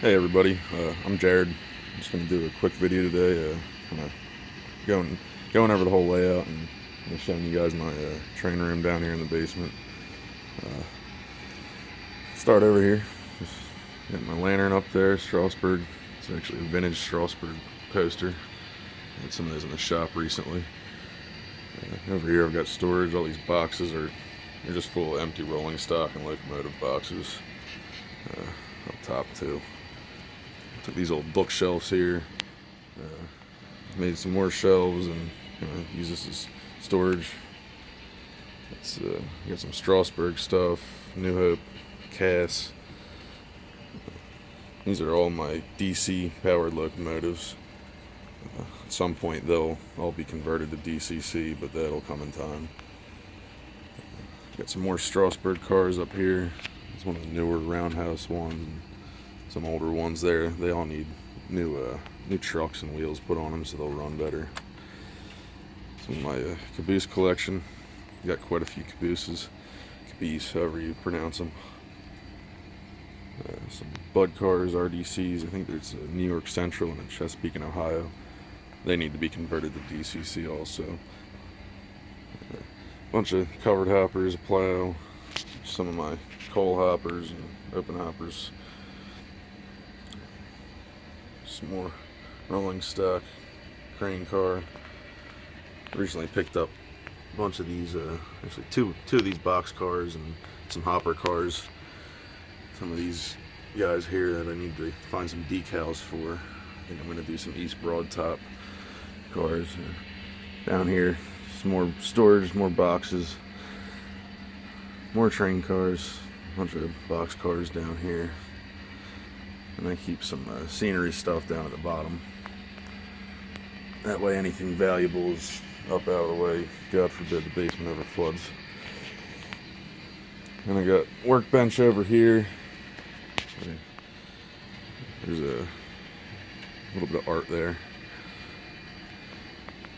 Hey everybody, I'm Jared. I'm just gonna do a quick video today, kind of going over the whole layout and showing you guys my train room down here in the basement. Start over here, just getting my lantern up there. Strasbourg. It's actually a vintage Strasbourg poster. Had some of those in the shop recently. Over here I've got storage. All these boxes they're just full of empty rolling stock and locomotive boxes. Up top too. Took these old bookshelves here, made some more shelves, and use this as storage. It's got some Strasbourg stuff, New Hope, Cass. These are all my DC powered locomotives. At some point they'll all be converted to DCC, but that'll come in time. Got some more Strasbourg cars up here. It's one of the newer roundhouse ones. Some older ones there. They all need new trucks and wheels put on them so they'll run better. Some of my caboose collection. Got quite a few cabooses. Caboose, however you pronounce them. Some Bud cars, RDCs. I think there's a New York Central and a Chesapeake in Ohio. They need to be converted to DCC also. Bunch of covered hoppers, a plow. Some of my coal hoppers and open hoppers. Some more rolling stock, crane car. Recently picked up a bunch of these, actually two of these box cars and some hopper cars. Some of these guys here that I need to find some decals for. I think I'm going to do some East Broad Top cars. Down here, some more storage, more boxes, more train cars, a bunch of box cars down here. And I keep some scenery stuff down at the bottom. That way anything valuable is up out of the way. God forbid the basement ever floods. And I got workbench over here. There's a little bit of art there.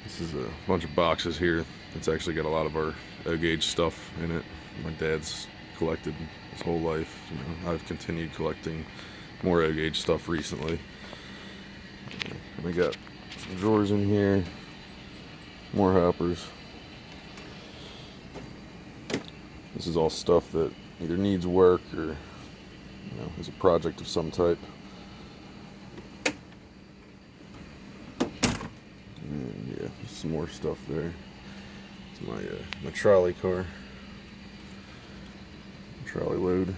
This is a bunch of boxes here. It's actually got a lot of our O-gauge stuff in it. My dad's collected his whole life. I've continued collecting more O-gauge stuff recently. And we got some drawers in here, more hoppers. This is all stuff that either needs work or is a project of some type. And yeah, there's some more stuff there. It's my trolley car, trolley load.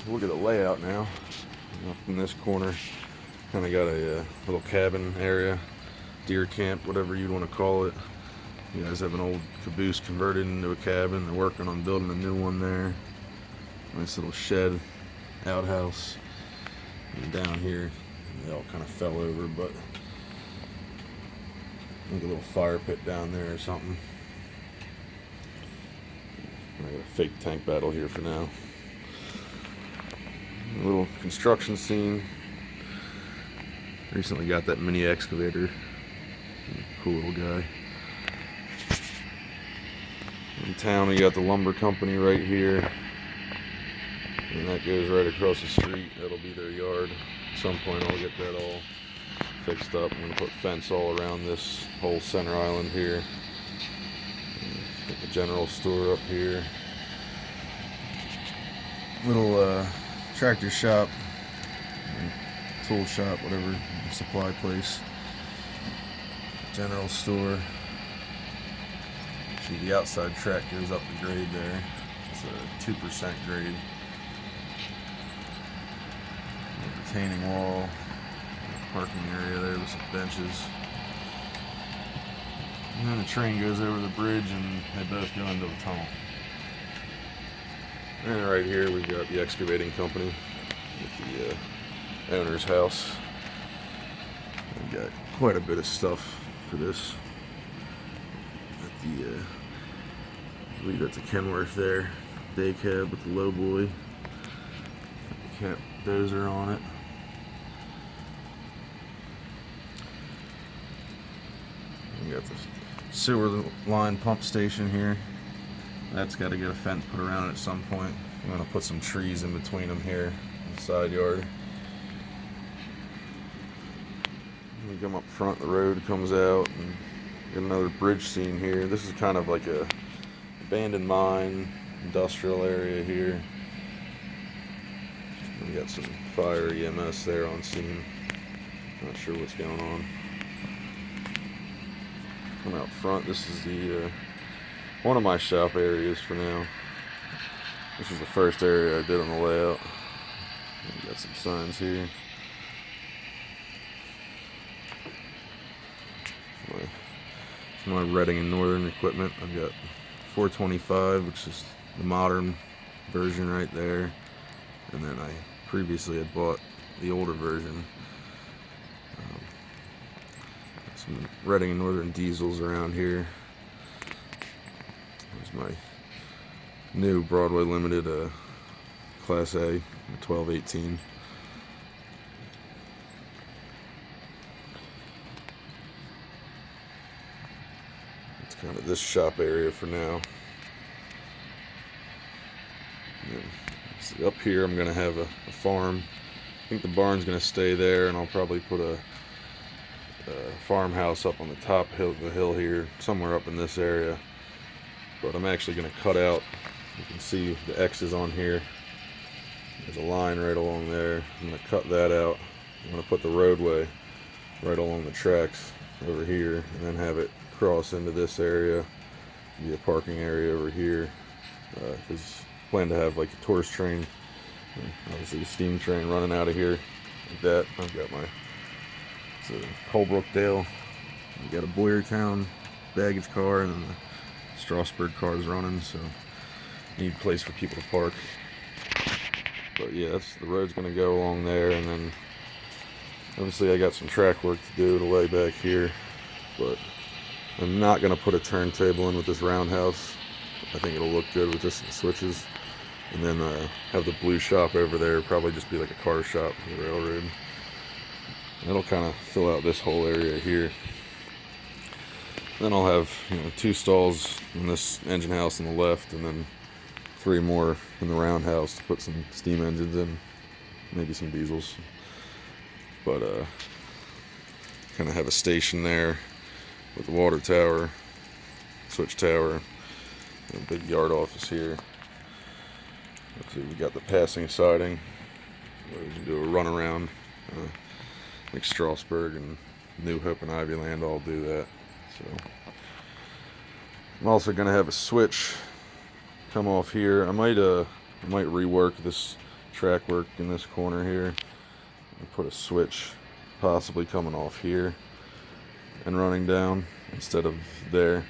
Look at the layout now. Up in this corner, kind of got a little cabin area, deer camp, whatever you'd want to call it. You guys have an old caboose converted into a cabin. They're working on building a new one there. Nice little shed, outhouse. And down here, they all kind of fell over, but I think a little fire pit down there or something. I got a fake tank battle here for now. A little construction scene. Recently got that mini excavator. Cool little guy. In town we got the lumber company right here. And that goes right across the street. That'll be their yard. At some point I'll get that all fixed up. I'm going to put fence all around this whole center island here. Got the general store up here. Little tractor shop, tool shop, whatever, supply place, general store. See, the outside track goes up the grade there. It's a 2% grade. Retaining wall, parking area there with some benches. And then the train goes over the bridge and they both go into the tunnel. And right here we've got the excavating company with the owner's house. We've got quite a bit of stuff for this. At the, I believe that's a Kenworth there. Day cab with the low boy. Cap dozer on it. We got the sewer line pump station here. That's got to get a fence put around it at some point. I'm going to put some trees in between them here in the side yard. We come up front, the road comes out, and get another bridge scene here. This is kind of like a abandoned mine, industrial area here. We got some fire EMS there on scene. Not sure what's going on. Come out front. This is the one of my shop areas for now. This is the first area I did on the layout. We got some signs here. My Redding and Northern equipment. I've got 425, which is the modern version right there, and then I previously had bought the older version. Some Redding and Northern diesels around here. There's my new Broadway Limited Class A 1218. Kind of this shop area for now. Up here I'm going to have a farm. I think the barn's going to stay there, and I'll probably put a farmhouse up on the top hill, the hill here, somewhere up in this area. But I'm actually going to cut out, you can see the X's on here. There's a line right along there. I'm going to cut that out. I'm going to put the roadway right along the tracks over here, and then have it cross into this area, be a parking area over here, because I plan to have like a tourist train, obviously a steam train running out of here like that. I've got my, it's a Holbrookdale, we got a Boyertown baggage car, and then the Strasburg car's running, so need a place for people to park. But yeah, the road's going to go along there, and then obviously I got some track work to do to lay back here, but I'm not going to put a turntable in with this roundhouse. I think it'll look good with just some switches. And then have the blue shop over there, probably just be like a car shop for the railroad. That'll kind of fill out this whole area here. Then I'll have 2 stalls in this engine house on the left, and then 3 more in the roundhouse to put some steam engines in, maybe some diesels. But kind of have a station there with the water tower, switch tower, and a big yard office here. Let's see, we got the passing siding where we can do a runaround. Like Strasburg and New Hope and Ivyland all do that. So I'm also gonna have a switch come off here. I might rework this track work in this corner here and put a switch possibly coming off here and running down instead of there.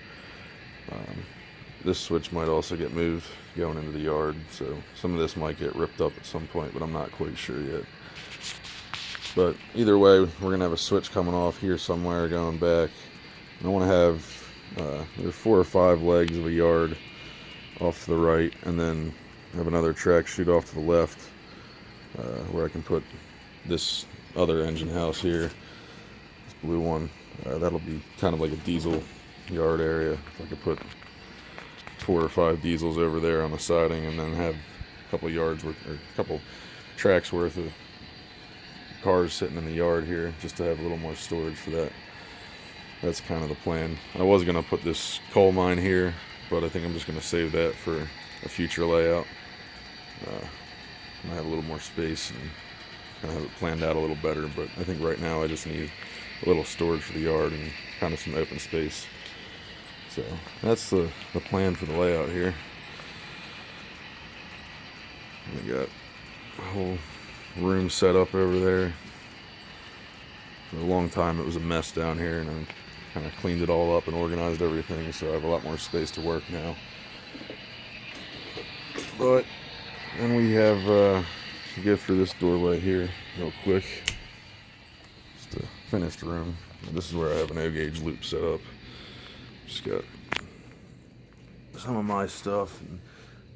This switch might also get moved going into the yard, so some of this might get ripped up at some point, but I'm not quite sure yet. But either way, we're going to have a switch coming off here somewhere going back. I want to have there's 4 or 5 legs of a yard off to the right, and then have another track shoot off to the left where I can put this other engine house here, this blue one. That'll be kind of like a diesel yard area. If I could put 4 or 5 diesels over there on the siding, and then have a couple yards worth, or a couple tracks worth of cars sitting in the yard here, just to have a little more storage for that. That's kind of the plan. I was going to put this coal mine here, but I think I'm just going to save that for a future layout. I have a little more space and kind of have it planned out a little better, but I think right now I just need a little storage for the yard and kind of some open space. So that's the plan for the layout here. We got a whole room set up over there. For a long time it was a mess down here, and I kind of cleaned it all up and organized everything, so I have a lot more space to work now. But then we have to get through this doorway here real quick. Just a finished room. And this is where I have an O-gauge loop set up. Just got some of my stuff, and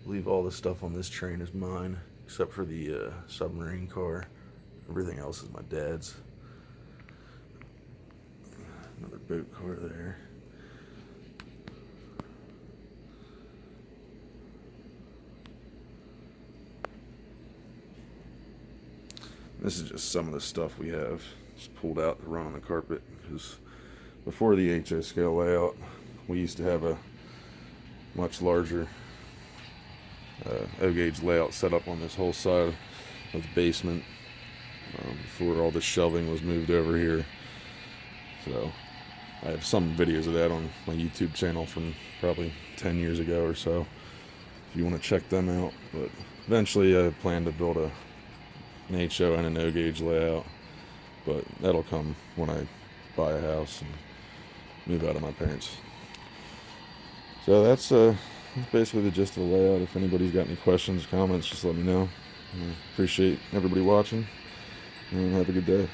leave all the stuff on this train is mine, except for the submarine car. Everything else is my dad's. Another boat car there. This is just some of the stuff we have just pulled out to run on the carpet, because before the HO scale layout, we used to have a much larger O-gauge layout set up on this whole side of the basement before all the shelving was moved over here. So I have some videos of that on my YouTube channel from probably 10 years ago or so, if you want to check them out. But eventually I plan to build an HO and an O-gauge layout, but that'll come when I buy a house and move out of my parents'. So that's basically the gist of the layout. If anybody's got any questions, comments, just let me know. Appreciate everybody watching, and have a good day.